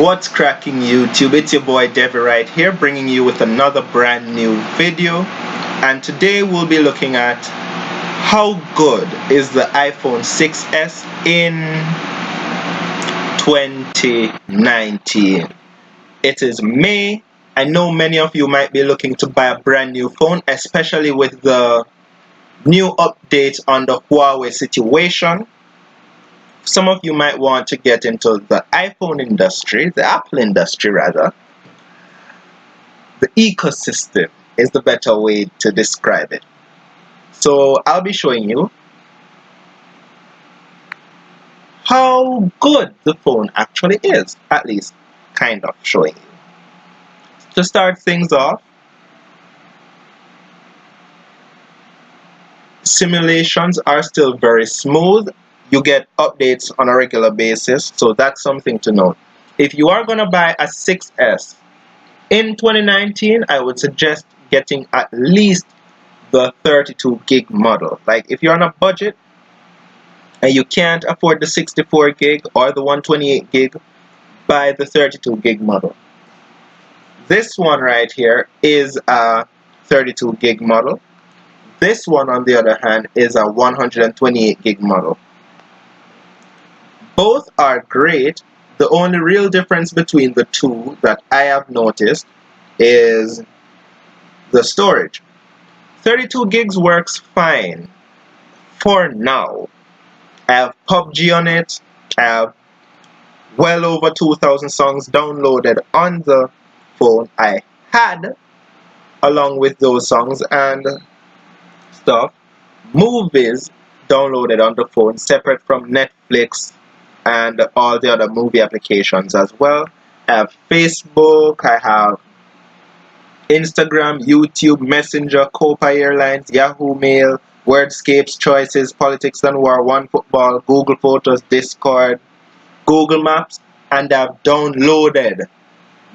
What's cracking YouTube? It's your boy Devvy right here, bringing you with another brand new video. And today we'll be looking at how good is the iPhone 6s in 2019. It is May. I know many of you might be looking to buy a brand new phone, especially with the new update on the Huawei situation. Some of you might want to get into the iPhone industry, the Apple industry rather. The ecosystem is the better way to describe it. So I'll be showing you how good the phone actually is, at least kind of showing you. To start things off, simulations are still very smooth. You get updates on a regular basis, so that's something to note. If you are going to buy a 6S in 2019, I would suggest getting at least the 32 gig model. Like if you're on a budget and you can't afford the 64 gig or the 128 gig, buy the 32 gig model. This one right here is a 32 gig model. This one, on the other hand, is a 128 gig model. Both are great. The only real difference between the two that I have noticed is the storage. 32 gigs works fine for now. I have PUBG on it. I have well over 2,000 songs downloaded on the phone. I had, along with those songs and stuff, movies downloaded on the phone separate from Netflix and all the other movie applications as well. I have Facebook, I have Instagram, YouTube, Messenger, Copa Airlines, Yahoo Mail, Wordscapes, Choices, Politics and War, OneFootball, Google Photos, Discord, Google Maps, and I've downloaded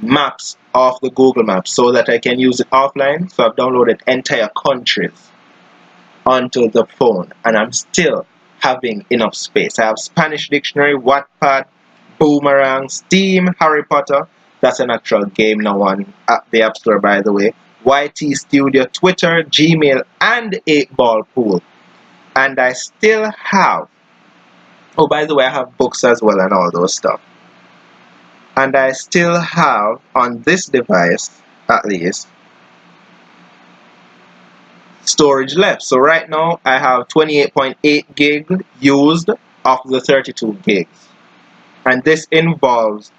maps of the Google Maps so that I can use it offline. So I've downloaded entire countries onto the phone, and I'm still having enough space. I have Spanish Dictionary, Wattpad, Boomerang, Steam, Harry Potter. That's an actual game now on the App Store, by the way. YT Studio, Twitter, Gmail, and 8-Ball Pool. And I still have, oh, by the way, I have books as well and all those stuff. And I still have, on this device, at least, storage left. So right now I have 28.8 gig used of the 32 gigs, and this involves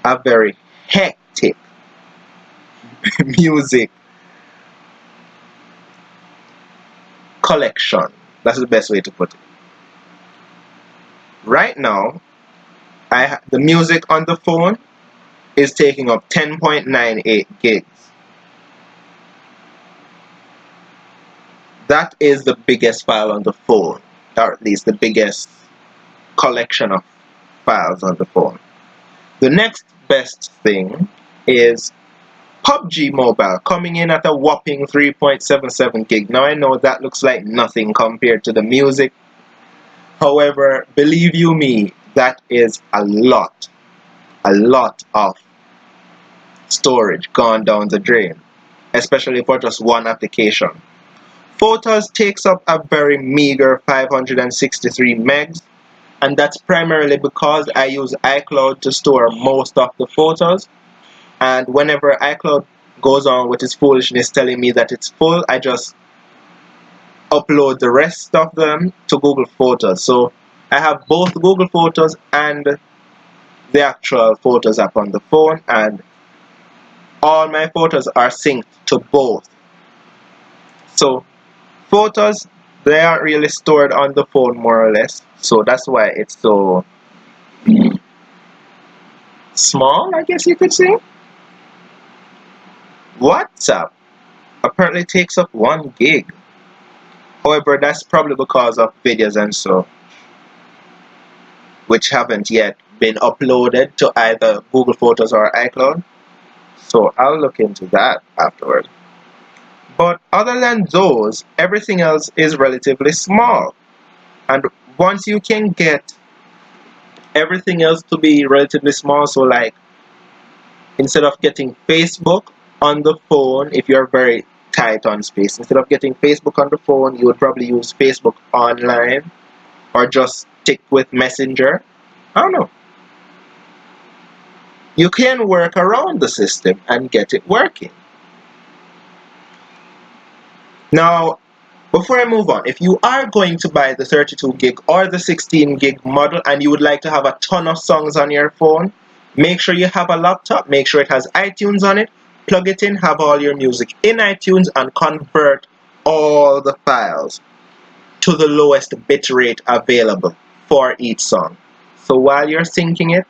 a very hectic music collection. That's the best way to put it. Right now the music on the phone is taking up 10.98 gigs. That is the biggest file on the phone, or at least the biggest collection of files on the phone. The next best thing is PUBG Mobile, coming in at a whopping 3.77 gig. Now I know that looks like nothing compared to the music. However, believe you me, that is a lot of storage gone down the drain, especially for just one application. Photos takes up a very meager 563 megs, and that's primarily because I use iCloud to store most of the photos, and whenever iCloud goes on with its foolishness telling me that it's full, I just upload the rest of them to Google Photos. So I have both Google Photos and the actual Photos app on the phone, and all my photos are synced to both. So photos, they aren't really stored on the phone more or less, so that's why it's so small, I guess you could say. WhatsApp apparently takes up 1 gig. However, that's probably because of videos and so, which haven't yet been uploaded to either Google Photos or iCloud. So I'll look into that afterward. But other than those, everything else is relatively small. And once you can get everything else to be relatively small. So like instead of getting Facebook on the phone, if you're very tight on space, instead of getting Facebook on the phone, you would probably use Facebook online or just stick with Messenger. I don't know. You can work around the system and get it working. Now, before I move on, if you are going to buy the 32 gig or the 16 gig model and you would like to have a ton of songs on your phone, make sure you have a laptop, make sure it has iTunes on it, plug it in, have all your music in iTunes, and convert all the files to the lowest bit rate available for each song. So while you're syncing it,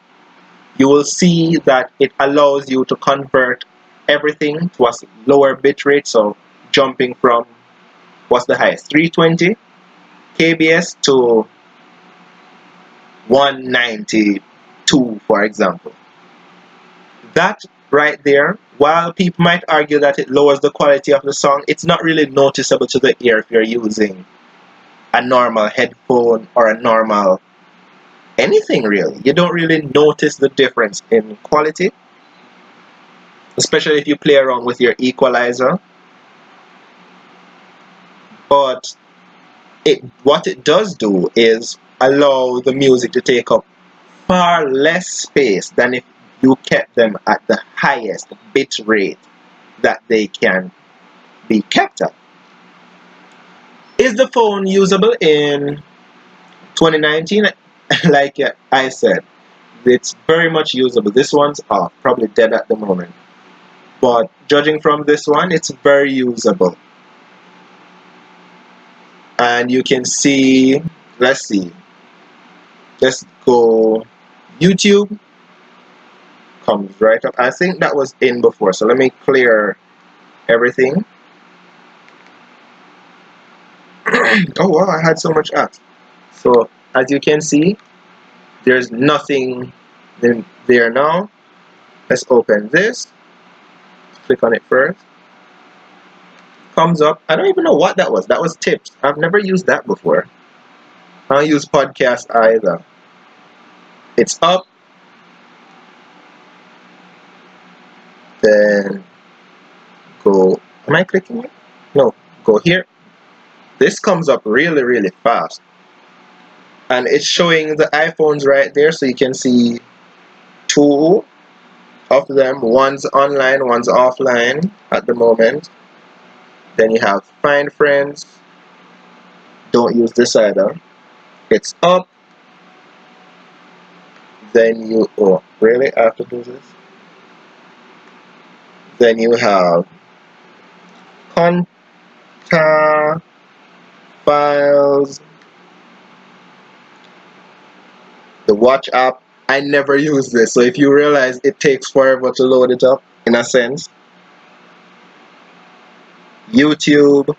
you will see that it allows you to convert everything to a lower bit rate. So jumping from, what's the highest, 320 kbs to 192, for example. That right there, while people might argue that it lowers the quality of the song, it's not really noticeable to the ear if you're using a normal headphone or a normal anything really. You don't really notice the difference in quality, especially if you play around with your equalizer. But what it does do is allow the music to take up far less space than if you kept them at the highest bit rate that they can be kept at. Is the phone usable in 2019? Like I said, it's very much usable. This one's off, probably dead at the moment. But judging from this one, it's very usable. And you can see, let's see, let's go YouTube. Comes right up. I think that was in before, so let me clear everything. Oh wow, I had so much apps. So as you can see, there's nothing in there now. Let's open this. Click on it first. Comes up. I don't even know what that was. That was tips. I've never used that before. I don't use podcast either. It's up. Then go. Am I clicking it? No. Go here. This comes up really, really fast. And it's showing the iPhones right there, so you can see two of them. One's online, one's offline at the moment. Then you have Find Friends. Don't use this either. It's up. Then you, oh, really? I have to do this? Then you have Contact, Files, the Watch app. I never use this, so if you realize it takes forever to load it up, in a sense. YouTube.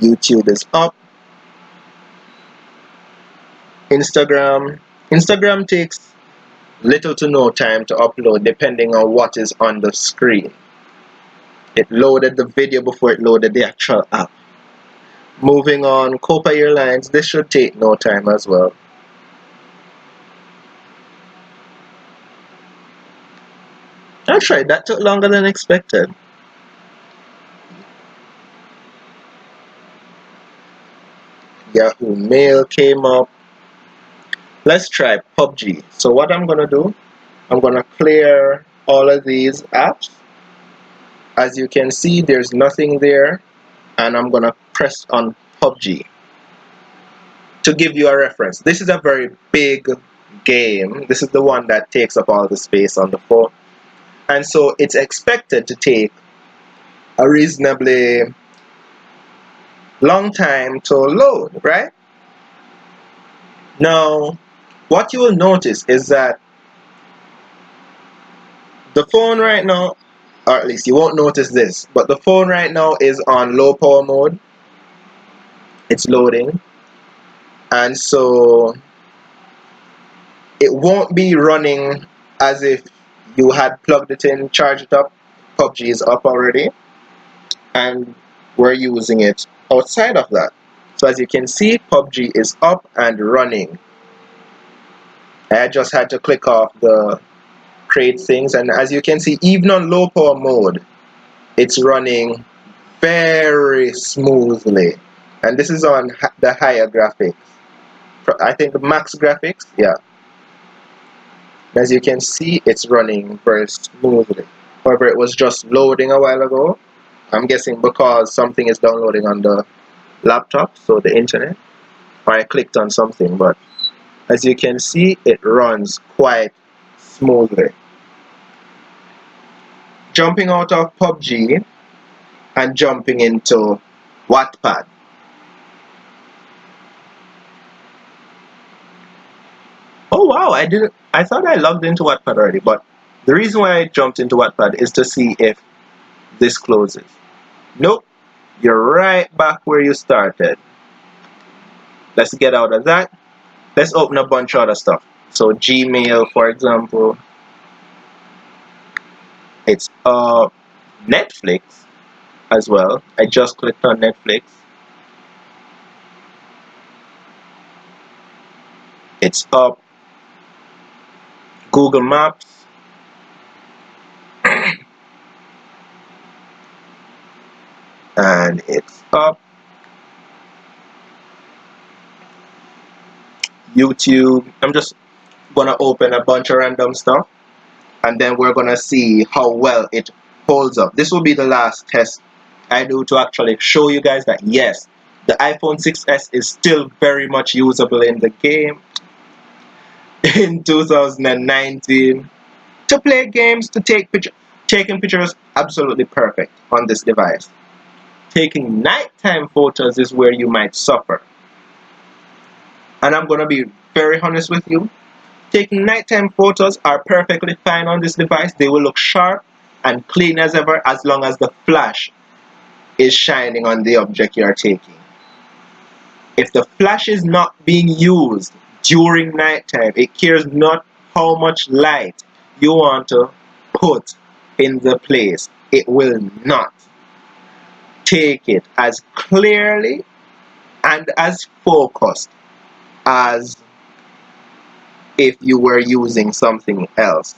YouTube is up. Instagram. Instagram takes little to no time to upload depending on what is on the screen. It loaded the video before it loaded the actual app. Moving on, Copa Airlines. This should take no time as well. I tried. That took longer than expected. Yahoo Mail came up. Let's try PUBG. So what I'm gonna do, I'm gonna clear all of these apps. As you can see, there's nothing there, and I'm gonna press on PUBG to give you a reference. This is a very big game. This is the one that takes up all the space on the phone, and so it's expected to take a reasonably long time to load, right? Now, what you will notice is that the phone right now, or at least you won't notice this, but the phone right now is on low power mode. It's loading, and so it won't be running as if you had plugged it in, charged it up. PUBG is up already, and we're using it outside of that. So as you can see, PUBG is up and running. I just had to click off the create things, and as you can see, even on low power mode, it's running very smoothly. And this is on the higher graphics. I think the max graphics, yeah. As you can see, it's running very smoothly. However, it was just loading a while ago. I'm guessing because something is downloading on the laptop, so the internet, or I clicked on something, but as you can see, it runs quite smoothly. Jumping out of PUBG and jumping into Wattpad. Oh wow, I thought I logged into Wattpad already, but the reason why I jumped into Wattpad is to see if this closes. Nope, you're right back where you started. Let's get out of that. Let's open a bunch of other stuff. So Gmail, for example. It's Netflix as well. I just clicked on Netflix. It's up. Google Maps. And it's up. YouTube. I'm just gonna open a bunch of random stuff, and then we're gonna see how well it holds up. This will be the last test I do to actually show you guys that yes, the iPhone 6s is still very much usable in the game in 2019 to play games, to take pictures. Taking pictures, absolutely perfect on this device. Taking nighttime photos is where you might suffer, and I'm gonna be very honest with you. Taking nighttime photos are perfectly fine on this device. They will look sharp and clean as ever as long as the flash is shining on the object you are taking. If the flash is not being used during nighttime, it cares not how much light you want to put in the place. It will not take it as clearly and as focused as if you were using something else.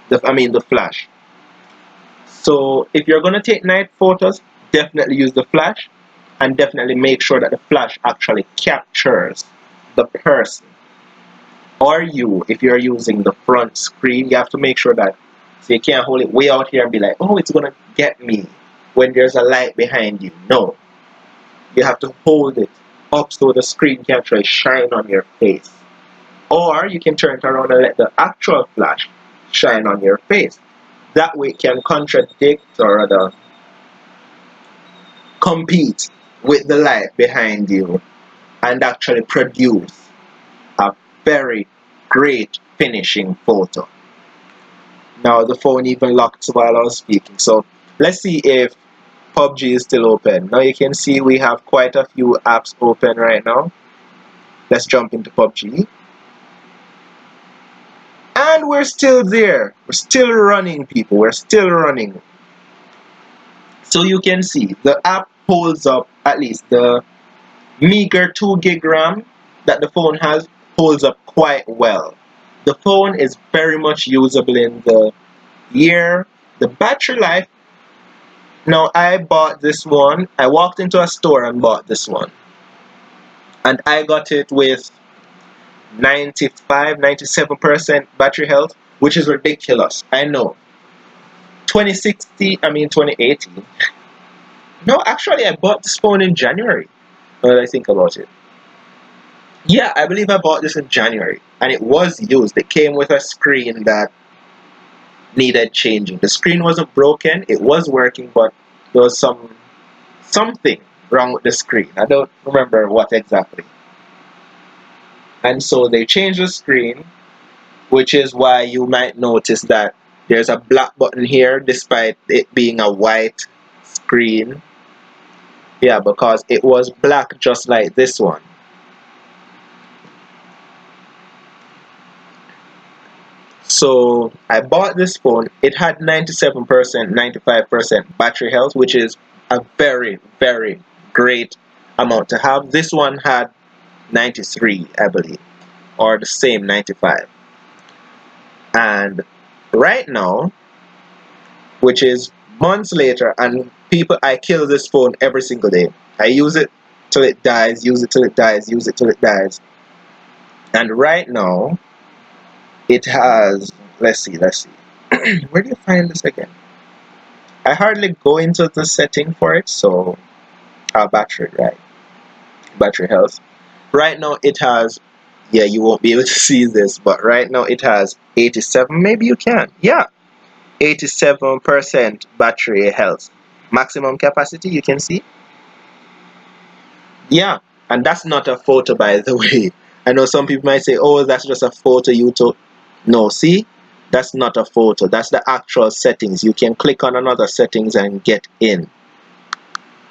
The flash. So if you're going to take night photos, definitely use the flash, and definitely make sure that the flash actually captures the person. Or you, if you're using the front screen, you have to make sure that, so you can't hold it way out here and be like, oh, it's going to get me when there's a light behind you. No, you have to hold it up so the screen can actually shine on your face. Or you can turn it around and let the actual flash shine on your face. That way it can contradict or rather compete with the light behind you and actually produce a very great finishing photo. Now the phone even locked while I was speaking. So let's see if PUBG is still open. Now you can see we have quite a few apps open right now. Let's jump into PUBG. And we're still there. We're still running, people. We're still running. So you can see the app holds up, at least the meager 2 gig RAM that the phone has holds up quite well. The phone is very much usable in the year. The battery life, now I bought this one. I walked into a store and bought this one. And I got it with 95-97% battery health, which is ridiculous. I know. 2018. No, actually, I bought this phone in January. Now that I think about it. Yeah, I believe I bought this in January, and it was used. It came with a screen that needed changing. The screen wasn't broken; it was working, but there was something wrong with the screen. I don't remember what exactly. And so they changed the screen, which is why you might notice that there's a black button here, despite it being a white screen. Yeah, because it was black just like this one. So I bought this phone. It had 97%, 95% battery health, which is a very, very great amount to have. This one had 93, I believe, or the same 95. And right now, which is months later, and people, I kill this phone every single day. I use it till it dies, use it till it dies, use it till it dies. And right now, it has, let's see. Where do you find this again? I hardly go into the setting for it, so battery, right? Battery health. Right now it has, yeah, you won't be able to see this, but right now it has 87, maybe you can. Yeah, 87% battery health. Maximum capacity, you can see. Yeah, and that's not a photo, by the way. I know some people might say, oh, that's just a photo you took. No, see? That's not a photo. That's the actual settings. You can click on another settings and get in.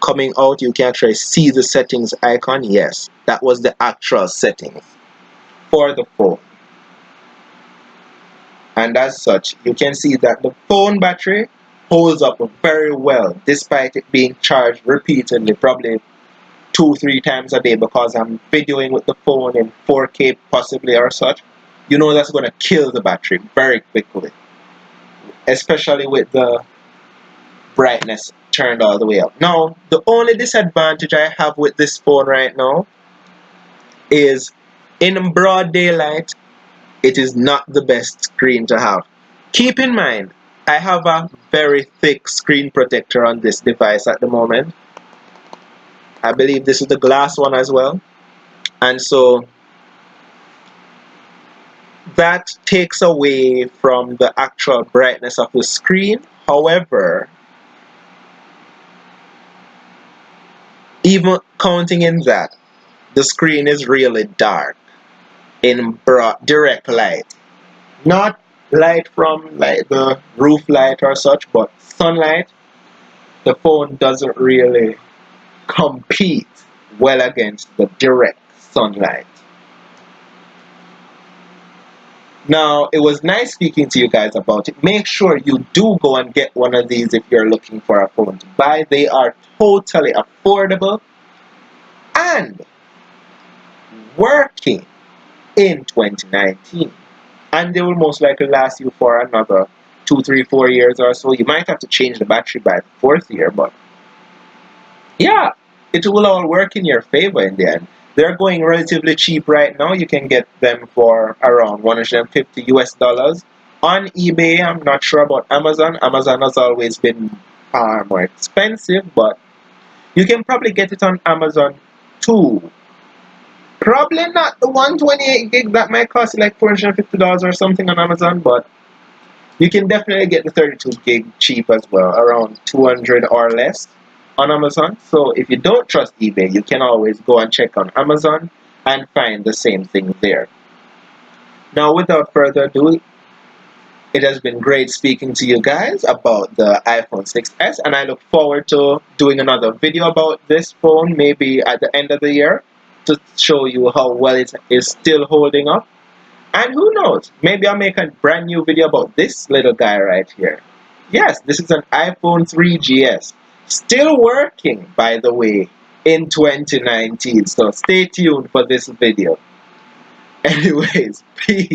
Coming out, you can actually see the settings icon. Yes, that was the actual settings for the phone. And as such, you can see that the phone battery holds up very well despite it being charged repeatedly, probably 2-3 times a day, because I'm videoing with the phone in 4K possibly or such. You know that's going to kill the battery very quickly, especially with the brightness turned all the way up. Now, the only disadvantage I have with this phone right now is in broad daylight, it is not the best screen to have. Keep in mind, I have a very thick screen protector on this device at the moment. I believe this is the glass one as well. And so that takes away from the actual brightness of the screen. However, even counting in that, the screen is really dark in broad, direct light. Not light from like the roof light or such, but sunlight. The phone doesn't really compete well against the direct sunlight. Now, it was nice speaking to you guys about it. Make sure you do go and get one of these if you're looking for a phone to buy. They are totally affordable and working in 2019. And they will most likely last you for another 2, 3, 4 years or so. You might have to change the battery by the 4th year, but yeah, it will all work in your favor in the end. They're going relatively cheap right now. You can get them for around 150 US dollars. On eBay, I'm not sure about Amazon. Amazon has always been far more expensive, but you can probably get it on Amazon too. Probably not the 128 gig that might cost you like $450 or something on Amazon, but you can definitely get the 32 gig cheap as well, around 200 or less on Amazon. So if you don't trust eBay, you can always go and check on Amazon and find the same thing there. Now, without further ado, it has been great speaking to you guys about the iPhone 6s, and I look forward to doing another video about this phone, maybe at the end of the year, to show you how well it is still holding up. And who knows, maybe I'll make a brand new video about this little guy right here. Yes, this is an iPhone 3GS. Still working, by the way, in 2019. So stay tuned for this video. Anyways, peace.